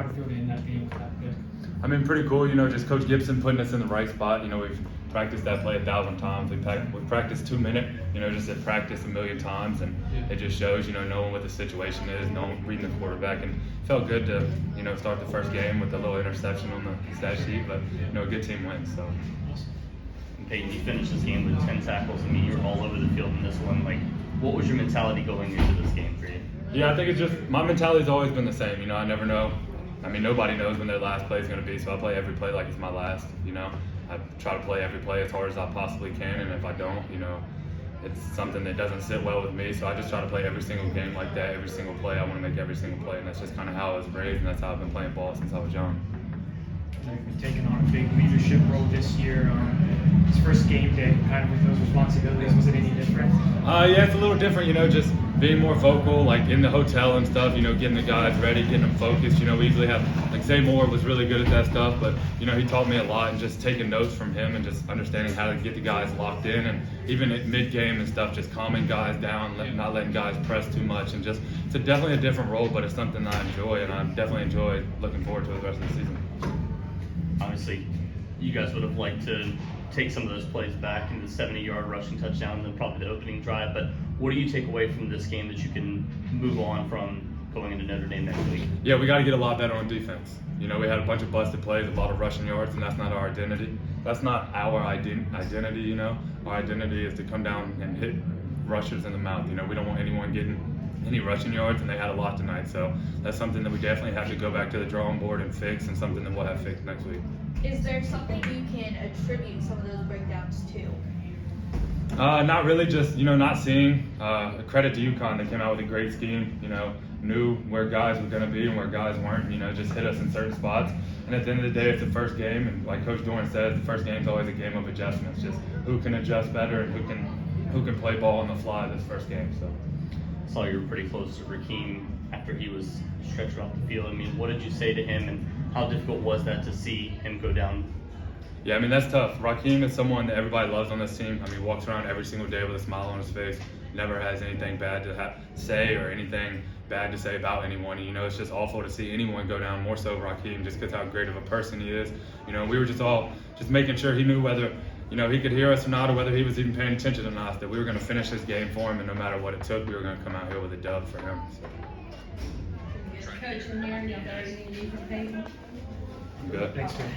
How did it feel to end that game with that pick? I mean, pretty cool, just Coach Gibson putting us in the right spot. We've practiced that play 1,000 times. We've practiced 2 minute, just at practice 1,000,000 times, and it just shows, knowing what the situation is, knowing, reading the quarterback, and it felt good to, start the first game with a little interception on the stat sheet, but, a good team wins, so. Payton, you finished this game with 10 tackles. I mean, you were all over the field in this one. What was your mentality going into this game for you? Yeah, I think it's just, my mentality's always been the same, I never know. I mean, nobody knows when their last play is going to be, so I play every play like it's my last, I try to play every play as hard as I possibly can, and if I don't, it's something that doesn't sit well with me, so I just try to play every single game like that, every single play. I want to make every single play, and that's just kind of how I was raised, and that's how I've been playing ball since I was young. You've been taking on a big leadership role this year. His first game day, kind of with those responsibilities, was it any different? Yeah, it's a little different, just being more vocal, like in the hotel and stuff, getting the guys ready, getting them focused. We usually have, like Zay Moore was really good at that stuff, but, he taught me a lot, and just taking notes from him and just understanding how to get the guys locked in, and even at mid-game and stuff, just calming guys down, not letting guys press too much, and just, it's definitely a different role, but it's something that I enjoy, and I definitely enjoy looking forward to the rest of the season. Obviously, you guys would have liked to take some of those plays back into the 70-yard rushing touchdown and then probably the opening drive, but what do you take away from this game that you can move on from going into Notre Dame next week? Yeah, we got to get a lot better on defense. We had a bunch of busted plays, a lot of rushing yards, and that's not our identity. That's not our identity, Our identity is to come down and hit rushers in the mouth. We don't want anyone getting any rushing yards, and they had a lot tonight. So that's something that we definitely have to go back to the drawing board and fix, and something that we'll have fixed next week. Is there something you can attribute some of those breakdowns to? Not really, just, not seeing. Credit to UConn, they came out with a great scheme, knew where guys were going to be and where guys weren't, just hit us in certain spots. And at the end of the day, it's the first game, and like Coach Doran says, the first game's always a game of adjustments, just who can adjust better and who can play ball on the fly this first game. So. I saw you were pretty close to Rakeem after he was stretched off the field. I mean, what did you say to him, and how difficult was that to see him go down? Yeah, I mean, that's tough. Rakeem is someone that everybody loves on this team. I mean, he walks around every single day with a smile on his face, never has anything bad to say or anything bad to say about anyone. It's just awful to see anyone go down, more so Rakeem, just because how great of a person he is. We were just all just making sure he knew whether he could hear us or not, or whether he was even paying attention or not, that we were going to finish this game for him, and no matter what it took, we were going to come out here with a dub for him. So. Coach, and Mary, y'all got anything to do for Payton? Good. Thanks, man.